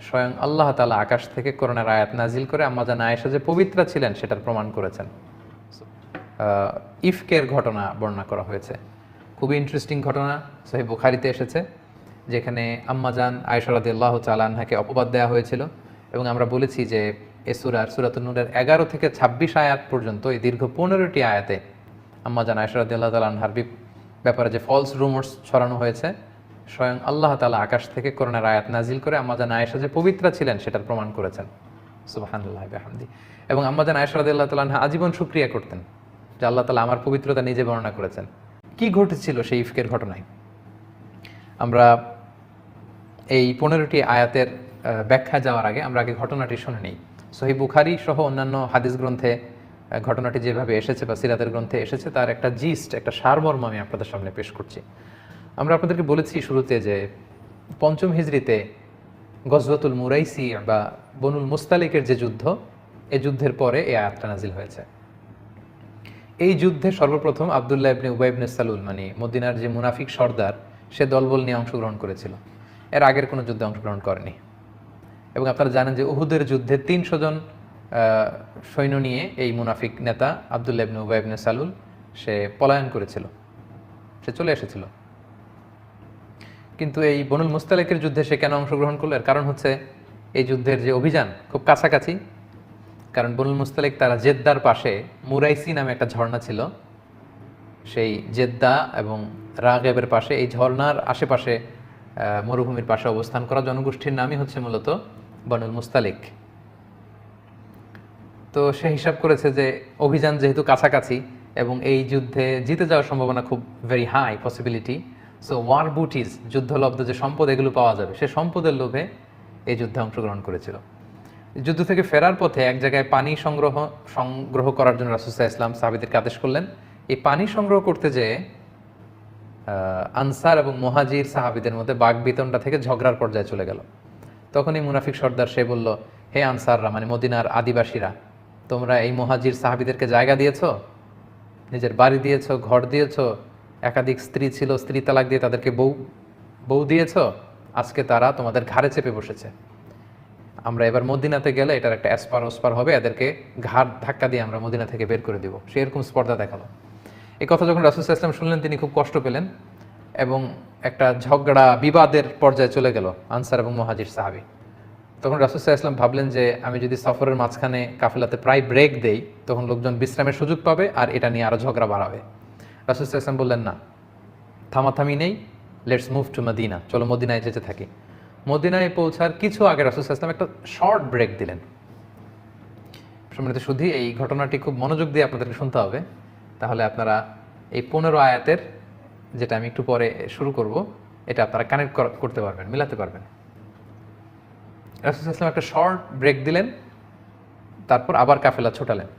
স্বয়ং আল্লাহ তাআলা আকাশ থেকে কোরআনের আয়াত নাজিল করে আম্মা জান আয়েশা যে পবিত্রা ছিলেন সেটার প্রমাণ করেছেন। ইফকের ঘটনা বর্ণনা করা হয়েছে, খুবই ইন্টারেস্টিং ঘটনা। সহিহ বুখারীতে এসেছে, যেখানে আম্মা জান আয়েশা রাদিয়াল্লাহু তাআলা আনহাকে অপবাদ দেওয়া হয়েছিল। এবং আমরা বলেছি যে এ সূরাতুন নূরের 11 থেকে 26 আয়াত পর্যন্ত এই দীর্ঘ 15টি আয়াতে আম্মা জান আয়েশা রাদিয়াল্লাহু তাআলা আনহার ব্যাপারে যে ফলস রুমার্স ছড়ানো হয়েছে, স্বয়ং আল্লাহ তাআলা আকাশ থেকে কোরআনের আয়াত নাজিল করে আম্মা জান আয়েশা যে পবিত্রা ছিলেন সেটার প্রমাণ করেছেন। সুবহানাল্লাহি ওয়া বিহামদিহি। এবং আম্মা জান আয়েশা রাদিয়াল্লাহু তাআলা আনহা আজীবন শুকরিয়া করতেন যে আল্লাহ তাআলা আমার পবিত্রতা নিজে বর্ণনা করেছেন। কি ঘটেছিল সেই ইফকের ঘটনায়? আমরা এই 15টি আয়াতের ব্যাখ্যা যাওয়ার আগে আমরা আগে ঘটনাটি শুনে নিই। সহিহ বুখারী সহ অন্যান্য হাদিস গ্রন্থে ঘটনাটি যেভাবে এসেছে বা সিরাতের গ্রন্থে এসেছে তার একটা জিস্ট, একটা সারমর্ম আমি আপনাদের সামনে পেশ করছি। আমরা আপনাদেরকে বলেছি শুরুতে যে 5ম হিজরিতে গজওয়াতুল মুরাইসি বা বনুল মুস্তালিকের যে যুদ্ধ, এই যুদ্ধের পরে এই আয়াতটা নাজিল হয়েছে। এই যুদ্ধে সর্বপ্রথম আব্দুল্লাহ ইবনে উবাই ইবনে সালুল, মানে মদিনার যে মুনাফিক সর্দার, সে দলবল নিয়ে অংশগ্রহণ করেছিল। এর আগের কোনো যুদ্ধে অংশগ্রহণ করেনি। এবং আপনারা জানেন যে উহুদের যুদ্ধে 300 জন সৈন্য নিয়ে এই মুনাফিক নেতা আব্দুল্লাহ ইবনে উবাই ইবনে সালুল সে পলায়ন করেছিল, সে চলে এসেছিল। কিন্তু এই বনুল মুস্তালিকের যুদ্ধে সে কেন অংশগ্রহণ করলো? এর কারণ হচ্ছে এই যুদ্ধের যে অভিযান খুব কাছাকাছি। কারণ বনুল মুস্তালিক তারা জেদ্দার পাশে মুরাইসি নামে একটা ঝর্ণা ছিল, সেই জেদ্দা এবং রাগেবের পাশে, এই ঝর্ণার আশেপাশে মরুভূমির পাশে অবস্থান করা জনগোষ্ঠীর নামই হচ্ছে মূলত বনুল মুস্তালিক। তো সে হিসাব করেছে যে অভিযান যেহেতু কাছাকাছি এবং এই যুদ্ধে জিতে যাওয়ার সম্ভাবনা খুব very high possibility, so war booties, যুদ্ধলব্ধ যে সম্পদ এগুলো পাওয়া যাবে, সে সম্পদের লোভে এই যুদ্ধে অংশগ্রহণ করেছিল। যুদ্ধ থেকে ফেরার পথে এক জায়গায় পানি সংগ্রহ করার জন্য রাসূল সাল্লাল্লাহু আলাইহি ওয়াসাল্লাম সাহাবীদেরকে আদেশ করলেন। এই পানি সংগ্রহ করতে যেয়ে আনসার এবং মুহাজির সাহাবীদের মধ্যে বাকবিতণ্ডা থেকে ঝগড়ার পর্যায়ে চলে গেল। তখন এই মুনাফিক সর্দার সে বলল, হে আনসাররা, মানে মদিনার আদিবাসীরা, তোমরা এই মুহাজির সাহাবীদেরকে জায়গা দিয়েছো, নিজের বাড়ি দিয়েছো, ঘর দিয়েছো, একাধিক স্ত্রী ছিল, স্ত্রী তালাক দিয়ে তাদেরকে বউ দিয়েছো, আজকে তারা তোমাদের ঘাড়ে চেপে বসেছে। আমরা এবার মদিনাতে গেলে এটার একটা এসপার ওসপার হবে, এদেরকে ঘাড় ধাক্কা দিয়ে আমরা মদিনা থেকে বের করে দিব। সে এরকম স্পর্ধা দেখালো। এই কথা যখন রাসূল সাল্লাল্লাহু আলাইহি ওয়াসাল্লাম শুনলেন, তিনি খুব কষ্ট পেলেন এবং একটা ঝগড়া বিবাদের পর্যায়ে চলে গেল আনসার এবং মুহাজির সাহাবী। তখন রাসূল সাল্লাল্লাহু আলাইহি ওয়াসাল্লাম ভাবলেন যে আমি যদি সফরের মাঝখানে কাফেলাতে প্রায় ব্রেক দেই, তখন লোকজন বিশ্রামের সুযোগ পাবে আর এটা নিয়ে আরও ঝগড়া বাড়াবে। রাসূল সাল্লাল্লাহু আলাইহি ওয়াসাল্লাম বললেন, না, থামাথামি নেই, লেটস মুভ টু মদিনা, চলো মদিনায় যেতে থাকি। মদিনায় পৌঁছার কিছু আগে রাসূল সাল্লাল্লাহু আলাইহি ওয়াসাল্লাম একটা শর্ট ব্রেক দিলেন। সম্মানিত শুধু এই ঘটনাটি খুব মনোযোগ দিয়ে আপনাদেরকে শুনতে হবে, তাহলে আপনারা এই 15 আয়াতের, যেটা আমি একটু পরে শুরু করব, এটা আপনারা কানেক্ট করতে পারবেন, মিলাতে পারবেন। রাসূল সাল্লাল্লাহু আলাইহি ওয়াসাল্লাম একটা শর্ট ব্রেক দিলেন, তারপর আবার কাফেলা ছোটালেন।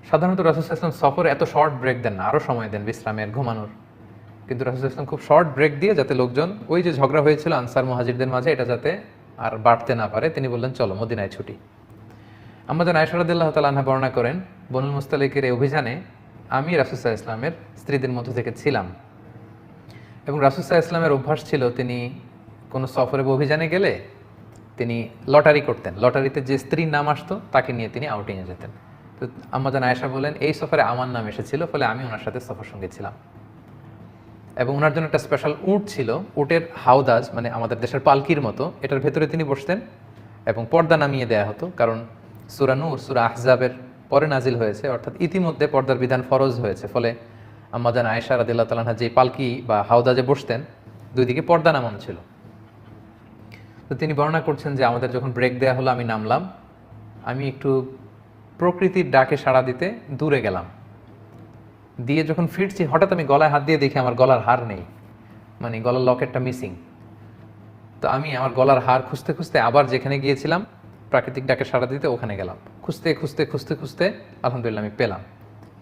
সাধারণত রাসূল সাল্লাল্লাহু আলাইহি ওয়াসাল্লাম সফরে এত শর্ট ব্রেক দেন না, আরও সময় দেন বিশ্রামের, ঘুমানোর। কিন্তু রাসূল সাল্লাল্লাহু আলাইহি ওয়াসাল্লাম খুব শর্ট ব্রেক দিয়ে, যাতে লোকজন ওই যে ঝগড়া হয়েছিল আনসার মুহাজিরদের মাঝে, এটা যাতে আর বাড়তে না পারে, তিনি বললেন চলো মদিনায় ছুটি। আম্মা জান আয়েশা রাদিয়াল্লাহু তাআলা আনহা বর্ণনা করেন, বনুল মুস্তালিকের এই অভিযানে আমি রাসূল সাল্লাল্লাহু আলাইহি ওয়াসাল্লামের স্ত্রীদের মধ্য থেকে ছিলাম। এবং রাসূল সাল্লাল্লাহু আলাইহি ওয়াসাল্লামের অভ্যাস ছিল, তিনি কোনো সফরে বা অভিযানে গেলে তিনি লটারি করতেন। লটারিতে যে স্ত্রীর নাম আসতো তাকে নিয়ে তিনি আউটিংয়ে যেতেন। তো আম্মা জান আয়েশা বলেন, এই সফরে আমার নাম এসেছিল, ফলে আমি ওনার সাথে সফর সঙ্গে ছিলাম। এবং ওনার জন্য একটা স্পেশাল উট ছিল, উটের হাউদাজ, মানে আমাদের দেশের পালকির মতো, এটার ভেতরে তিনি বসতেন এবং পর্দা নামিয়ে দেয়া হতো। কারণ সূরা নূর, সূরা আহজাবের পরে নাজিল হয়েছে, অর্থাৎ ইতিমধ্যে পর্দার বিধান ফরজ হয়েছে। ফলে আম্মা জান আয়েশা রাদিয়াল্লাহু তাআলা আনহা যে পালকি বা হাউদাজে বসতেন, দুই দিকে পর্দা নামানো ছিল। তো তিনি বর্ণনা করছেন যে আমাদের যখন ব্রেক দেওয়া হলো, আমি নামলাম, আমি একটু প্রকৃতির ডাকে সাড়া দিতে দূরে গেলাম, দিয়ে যখন ফিরছি হঠাৎ আমি গলায় হাত দিয়ে দেখি আমার গলার হার নেই, মানে গলার লকেটটা মিসিং। তো আমি আমার গলার হার খুঁজতে খুঁজতে আবার যেখানে গিয়েছিলাম প্রাকৃতিক ডাকে সাড়া দিতে, ওখানে গেলাম। খুঁজতে খুঁজতে খুঁজতে খুঁজতে আলহামদুলিল্লাহ আমি পেলাম।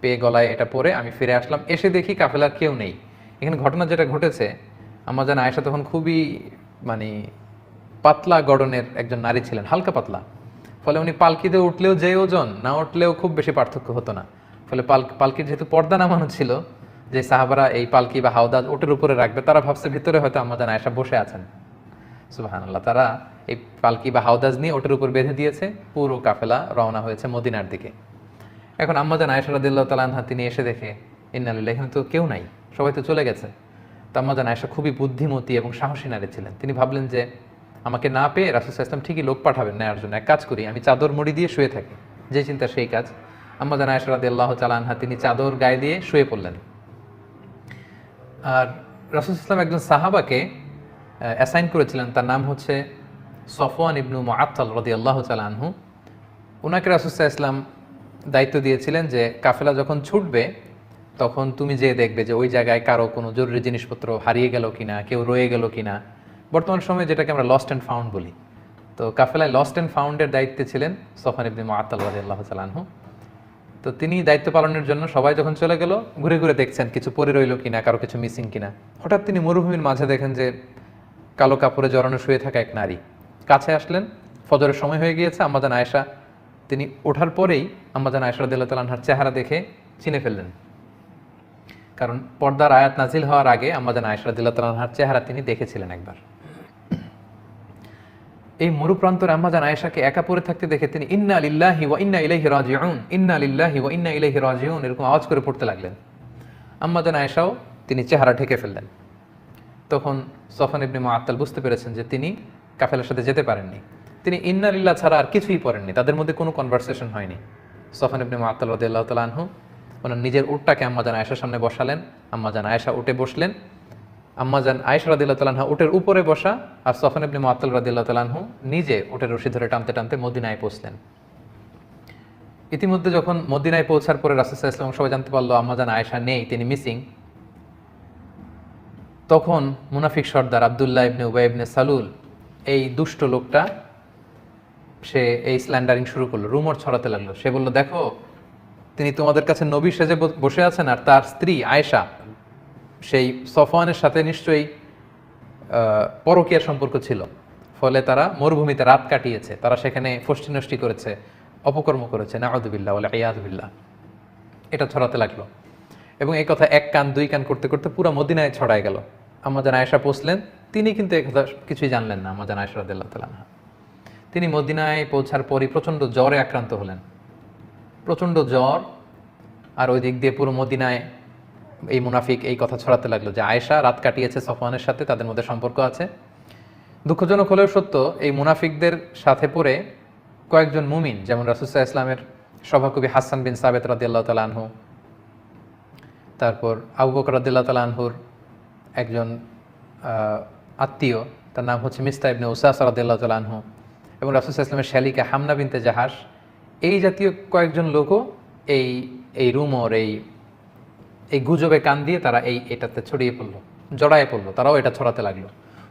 পেয়ে গলায় এটা পরে আমি ফিরে আসলাম। এসে দেখি কাফেলার কেউ নেই। এখানে ঘটনা যেটা ঘটেছে, আম্মা জান আয়েশা তখন খুবই মানে পাতলা গড়নের একজন নারী ছিলেন, হালকা পাতলা। ফলে উনি পালকিতে উঠলেও যে ওজন, না উঠলেও খুব বেশি পার্থক্য হতো না। ফলে পালকির যেহেতু পর্দা নামানো ছিল, যে সাহাবারা এই পালকি বা হাওদাজ ওটের উপরে রাখবে, তারা ভাবছে ভিতরে হয়তো আম্মা জান আয়েশা বসে আছেন। সুবহানাল্লাহ, তারা এই পালকি বা হাওদাজ নিয়ে ওটার উপর বেঁধে দিয়েছে, পুরো কাফেলা রওনা হয়েছে মদিনার দিকে। এখন আম্মাজান আয়েশা রাদিয়াল্লাহু তাআলা আনহা তিনি এসে দেখে ইন্না লিল্লাহি, এখানে তো কেউ নাই, সবাই তো চলে গেছে। তো আম্মাজান আয়েশা খুবই বুদ্ধিমতী এবং সাহসী নারী ছিলেন। তিনি ভাবলেন যে আমাকে না পেয়ে রাসূল সাল্লাল্লাহু আলাইহি ওয়াসাল্লাম ঠিকই লোক পাঠাবেন নেয়ার জন্য, এক কাজ করি আমি চাদর মুড়ি দিয়ে শুয়ে থাকি। যে চিন্তা সেই কাজ। আম্মাজান আয়েশা রাদিয়াল্লাহু তাআলা আনহা তিনি চাদর গায়ে দিয়ে শুয়ে পড়লেন। আর রাসূল সাল্লাল্লাহু আলাইহি ওয়াসাল্লাম একজন সাহাবাকে অ্যাসাইন করেছিলেন, তার নাম হচ্ছে সফওয়ান ইবনু মুআত্তাল রাদিয়াল্লাহু তাআলা আনহু। ওনাকে রাসূল সাল্লাল্লাহু আলাইহি ওয়াসাল্লাম দায়িত্ব দিয়েছিলেন যে কাফেলা যখন ছুটবে তখন তুমি যে দেখবে যে ওই জায়গায় কারো কোনো জরুরি জিনিসপত্র হারিয়ে গেল কিনা, কেউ রয়ে গেল কিনা, বর্তমান সময়ে যেটাকে আমরা লস্ট অ্যান্ড ফাউন্ড বলি। তো কাফেলায় লস্ট অ্যান্ড ফাউন্ডের দায়িত্বে ছিলেন সফওয়ান ইবনে মুআত্তাল রাদিয়াল্লাহু তাআলা আনহু। তো তিনি দায়িত্ব পালনের জন্য সবাই যখন চলে গেল ঘুরে ঘুরে দেখছেন কিছু পড়ে রইল কিনা, কারো কিছু মিসিং কিনা। হঠাৎ তিনি মরুভূমির মাঝে দেখেন যে কালো কাপড়ে জড়ানো শুয়ে থাকা এক নারী। কাছে আসলেন, ফজরের সময় হয়ে গিয়েছে। আম্মাজান আয়েশা তিনি ওঠার পরেই আম্মাজান আয়েশা রাদিয়াল্লাহু তাআলা আনহার চেহারা দেখে চিনে ফেললেন, কারণ পর্দার আয়াত নাজিল হওয়ার আগে আম্মাজান আয়েশা রাদিয়াল্লাহু তাআলা আনহার চেহারা তিনি দেখেছিলেন একবার। এই মরুপ্রান্তরে আম্মাজান আয়েশাকে একা পড়ে থাকতে দেখে তিনি ইন্না লিল্লাহি ওয়া ইন্না ইলাইহি রাজিউন, ইন্না লিল্লাহি ওয়া ইন্না ইলাইহি রাজিউন এরকম আওয়াজ করে পড়তে লাগলেন। আম্মাজান আয়েশাও তিনি চেহারা ঢেকে ফেললেন। তখন সফওয়ান ইবনে মুআত্তাল বুঝতে পেরেছেন যে তিনি কাফেলার সাথে যেতে পারেননি। তিনি ইন্না লিল্লাহ ছাড়া আর কিছুই পড়েননি, তাদের মধ্যে কোনো কনভারসেশন হয়নি। সফওয়ান ইবনে মুআত্তাল রাদিয়াল্লাহু তাআলা আনহু ওনার নিজের উটটাকে আম্মাজান আয়েশার সামনে বসালেন। আম্মাজান আয়েশা উঠে বসলেন। আম্মাজান আয়েশা রাদিয়াল্লাহু তাআলা আনহা উটের উপরে বসা, আর সফওয়ান ইবনে মুআত্তাল রাদিয়াল্লাহু তাআলা আনহু নিজে উটের রশি ধরে টানতে টানতে মদিনায় পৌঁছলেন। ইতিমধ্যে যখন মদিনায় পৌঁছার পরে রাসূল সাল্লাল্লাহু আলাইহি ওয়াসাল্লাম সবাই জানতে পারলো আম্মাজান আয়েশা নেই, তিনি মিসিং। তখন মুনাফিক সর্দার আব্দুল্লাহ ইবনে উবাই ইবনে সালুল, এই দুষ্ট লোকটা, সে এই স্ল্যান্ডারিং শুরু করলো, রুমর ছড়াতে লাগলো। সে বলল, দেখো তিনি তোমাদের কাছে নবী সেজে বসে আছেন, আর তার স্ত্রী আয়েশা সেই সফওয়ানের সাথে নিশ্চয়ই পরকীয়ার সম্পর্ক ছিল, ফলে তারা মরুভূমিতে রাত কাটিয়েছে, তারা সেখানে ফষ্টি নষ্টি করেছে, অপকর্ম করেছে, নাউযুবিল্লাহ ওয়া ইয়াযু বিল্লাহ। এটা ছড়াতে লাগলো এবং এই কথা এক কান দুই কান করতে করতে পুরো মদিনায় ছড়ায় গেল। আম্মাজান আয়েশা পৌঁছলেন, তিনি কিন্তু এই কথা কিছুই জানলেন না। আম্মাজান আয়েশা রাদিয়াল্লাহু তাআলা আনহা তিনি মদিনায় পৌঁছার পরই প্রচণ্ড জ্বরে আক্রান্ত হলেন, প্রচণ্ড জ্বর। আর ওই দিক দিয়ে পুরো মদিনায় এই মুনাফিক এই কথা ছড়াতে লাগলো যে আয়েশা রাত কাটিয়েছে সফওয়ানের সাথে, তাদের মধ্যে সম্পর্ক আছে। দুঃখজনক হলেও সত্য, এই মুনাফিকদের সাথে পড়ে কয়েকজন মুমিন, যেমন রাসূল সাল্লাল্লাহু আলাইহি ওয়াসাল্লামের সভাকবি হাসান বিন সাবিত রাদিয়াল্লাহু তাআলা আনহু, তারপর আবু বকর রাদিয়াল্লাহু তাআলা আনহুর একজন আত্মীয়, তার নাম হচ্ছে মিস্তাহ ইবনে উসাসা রাদিয়াল্লাহু তাআলা আনহু, এবং রাসূল সাল্লাল্লাহু আলাইহি ওয়াসাল্লামের শালিকা হামনা বিনতে জাহাশ, এই জাতীয় কয়েকজন লোকও এই রুমর, এই গুজবে কান দিয়ে তারা এটাতে ছড়িয়ে পড়লো, জড়ায় পড়লো, তারাও এটা ছড়াতে লাগলো।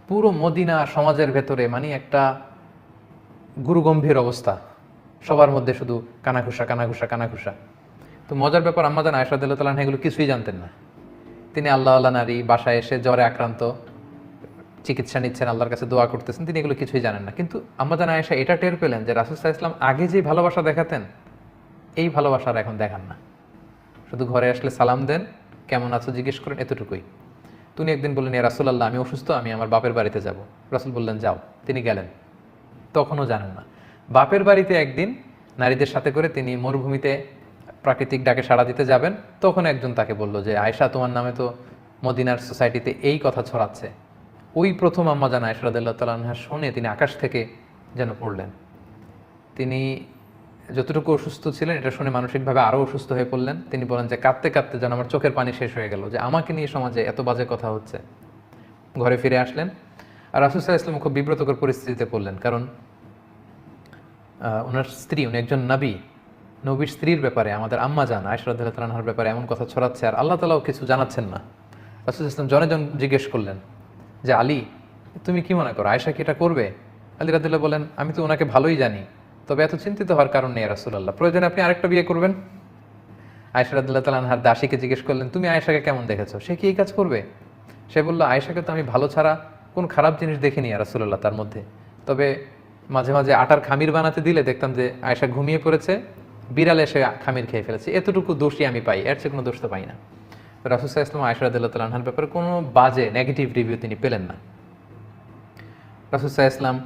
পুরো মদিনা সমাজের ভেতরে মানে একটা গুরুগম্ভীর অবস্থা, সবার মধ্যে শুধু কানাঘুষা কানাঘুষা কানাঘুষা। তো মজার ব্যাপার, আম্মাজান আয়েশা রাদিয়াল্লাহু তাআলা আনহা এগুলো কিছুই জানতেন না। তিনি আল্লাহ নারী, বাসায় এসে জ্বরে আক্রান্ত, চিকিৎসা নিচ্ছেন, আল্লাহর কাছে দোয়া করতেছেন, তিনি এগুলো কিছুই জানেন না। কিন্তু আম্মাজান আয়েশা এটা টের পেলেন যে রাসূল সাল্লাল্লাহু আলাইহি ওয়াসাল্লাম আগে যে ভালোবাসা দেখাতেন, এই ভালোবাসার এখন দেখান না। শুধু ঘরে আসলে সালাম দেন, কেমন আছো জিজ্ঞেস করেন, এতটুকুই। তিনি একদিন বললেন, ইয়া রাসূলুল্লাহ, আমি অসুস্থ, আমি আমার বাপের বাড়িতে যাব। রাসূল বললেন, যাও। তিনি গেলেন, তখনও জানেন না। বাপের বাড়িতে একদিন নারীদের সাথে করে তিনি মরুভূমিতে প্রাকৃতিক ডাকে সাড়া দিতে যাবেন, তখন একজন তাকে বলল যে আয়েশা, তোমার নামে তো মদিনার সোসাইটিতে এই কথা ছড়াচ্ছে। ওই প্রথম আম্মাজান আয়েশা রাদিয়াল্লাহু তাআলা আনহা শুনে তিনি আকাশ থেকে যেন পড়লেন। তিনি যতটুকু অসুস্থ ছিলেন এটা শুনে মানসিকভাবে আরও অসুস্থ হয়ে পড়লেন। তিনি বলেন যে কাঁদতে কাঁদতে যেন আমার চোখের পানি শেষ হয়ে গেল, যে আমাকে নিয়ে সমাজে এত বাজে কথা হচ্ছে। ঘরে ফিরে আসলেন, আর রাসূল সাল্লাল্লাহু আলাইহি ওয়াসাল্লাম খুব বিব্রতকর পরিস্থিতিতে পড়লেন, কারণ ওনার স্ত্রী, উনি একজন নবীর স্ত্রীর ব্যাপারে, আমাদের আম্মাজান আয়েশা রাদিয়াল্লাহু তাআলা আনহার ব্যাপারে এমন কথা ছড়াচ্ছে, আর আল্লাহ তাআলাও কিছু জানাচ্ছেন না। রাসূল সাল্লাল্লাহু আলাইহি ওয়াসাল্লাম জনে জন জিজ্ঞেস করলেন যে আলী, তুমি কি মনে করো আয়েশা কি এটা করবে? আলী রাদিয়াল্লাহু বলেন, আমি তো ওনাকে ভালোই জানি, তবে এত চিন্তিত হওয়ার কারণ নেই রাসূলুল্লাহ, প্রয়োজনে আপনি আরেকটা বিয়ে করবেন। আয়েশা রাদিয়াল্লাহু তাআলা আনহার দাসীকে জিজ্ঞেস করলেন, তুমি আয়েশাকে কেমন দেখেছো, সে কি এই কাজ করবে? সে বলল, আয়েশাকে তো আমি ভালো ছাড়া কোন খারাপ জিনিস দেখিনি রাসূলুল্লাহ তার মধ্যে, তবে মাঝে মাঝে আটার খামির বানাতে দিলে দেখতাম যে আয়েশা ঘুমিয়ে পড়েছে, বিড়াল এসে খামির খেয়ে ফেলেছে, এতটুকু দোষই আমি পাই, এর চেয়ে কোনো দোষ তো পাই না। রাসূল সাল্লাল্লাহু আলাইহি ওয়াসাল্লাম আয়েশা রাদিয়াল্লাহু তাআলা আনহার ব্যাপারে কোনো বাজে নেগেটিভ রিভিউ তিনি পেলেন না। রাসূল সাল্লাল্লাহু আলাইহি ওয়াসাল্লাম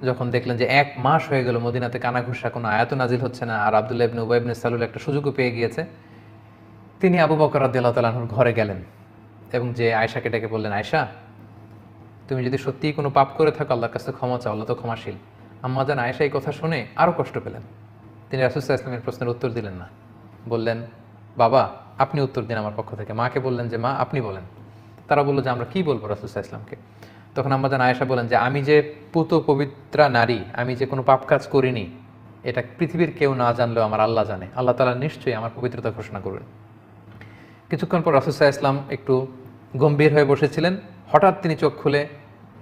যখন দেখলেন যে 1 মাস হয়ে গেল মদিনাতে কানাঘুষা কোনো আয়াত নাজিল হচ্ছে না, আর আব্দুল্লাহ ইবনে উবাই ইবনে সালুল একটা সুযোগও পেয়ে গিয়েছে, তিনি আবু বকর রাদিয়াল্লাহু তাআলা আনহুর ঘরে গেলেন এবং যে আয়েশাকে ডেকে বললেন, আয়েশা, তুমি যদি সত্যিই কোনো পাপ করে থাকো আল্লাহর কাছে ক্ষমা চাও, আল্লাহ তো ক্ষমাশীল। আম্মা জান আয়েশা এই কথা শুনে আরও কষ্ট পেলেন। তিনি রাসূল সাল্লাল্লাহু আলাইহি ওয়াসাল্লামের প্রশ্নের উত্তর দিলেন না, বললেন, বাবা আপনি উত্তর দিন আমার পক্ষ থেকে। মাকে বললেন যে মা আপনি বলেন। তারা বললো যে আমরা কি বলবো রাসূল সাল্লাল্লাহু আলাইহি ওয়াসাল্লামকে। তখন আম্মা জান আয়েশা বলেন যে আমি যে পুত পবিত্রা নারী, আমি যে কোনো পাপ কাজ করিনি, এটা পৃথিবীর কেউ না জানলেও আমার আল্লাহ জানে। আল্লাহ তাআলা নিশ্চয়ই আমার পবিত্রতা ঘোষণা করবেন। কিছুক্ষণ পর রাসূল সাল্লাল্লাহু আলাইহি ওয়াসাল্লাম একটু গম্ভীর হয়ে বসেছিলেন। হঠাৎ তিনি চোখ খুলে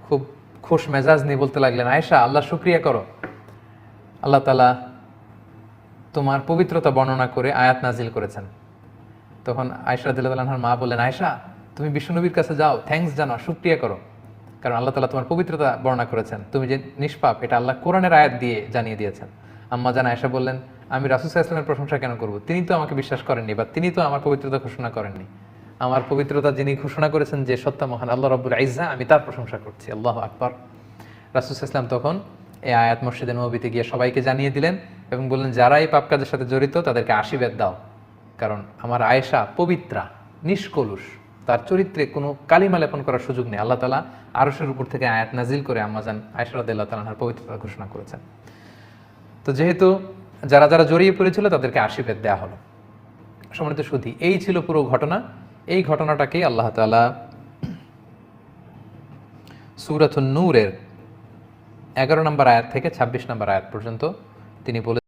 খুব খুশ মেজাজ নিয়ে বলতে লাগলেন, আয়েশা আল্লাহ শুকরিয়া করো, আল্লাহ তাআলা তোমার পবিত্রতা বর্ণনা করে আয়াত নাজিল করেছেন। তখন আয়েশা রাদিয়াল্লাহু আনহার মা বললেন, আয়েশা তুমি বিশ্বনবীর কাছে যাও, থ্যাঙ্কস জানাও, শুকরিয়া করো, কারণ আল্লাহ তাআলা তোমার পবিত্রতা বর্ণনা করেছেন, তুমি যে নিষ্পাপ এটা আল্লাহ কোরআনের আয়াত দিয়ে জানিয়ে দিয়েছেন। আম্মা জান আয়েশা বললেন, আমি রাসূল সাল্লাল্লাহু আলাইহি ওয়াসাল্লামের প্রশংসা কেন করব? তিনি তো আমাকে বিশ্বাস করেননি, বা তিনি তো আমার পবিত্রতা ঘোষণা করেননি। আমার পবিত্রতা যিনি ঘোষণা করেছেন যে সত্তা মহান আল্লাহ রাব্বুল ইজ্জা, আমি তার প্রশংসা করছি। আল্লাহু আকবার। রাসূল সাল্লাল্লাহু আলাইহি ওয়াসাল্লাম তখন এই আয়াত মসজিদে নববীতে গিয়ে সবাইকে জানিয়ে দিলেন এবং বললেন, যারা এই পাপ কাজের সাথে জড়িত তাদেরকে আশীর্বাদ দাও, কারণ আমার আয়েশা পবিত্রা, নিষ্কলুষ, তার চরিত্রে কোনো কালিমা লেপন করার সুযোগ নেই। আল্লাহ তাআলা আরশের উপর থেকে আয়াত নাজিল করে আম্মাজান আয়েশা রাদিয়াল্লাহু তাআলার পবিত্রতা ঘোষণা করেছেন। তো যেহেতু যারা যারা জড়িয়ে পড়েছিল তাদেরকে আশীর্বাদ দেওয়া হলো। সম্মানিত সুধী, এই ছিল পুরো ঘটনা। এই ঘটনাটাকেই আল্লাহ তাআলা সূরাতুন নূরের 11 নম্বর আয়াত থেকে 26 নম্বর আয়াত পর্যন্ত তিনি বলে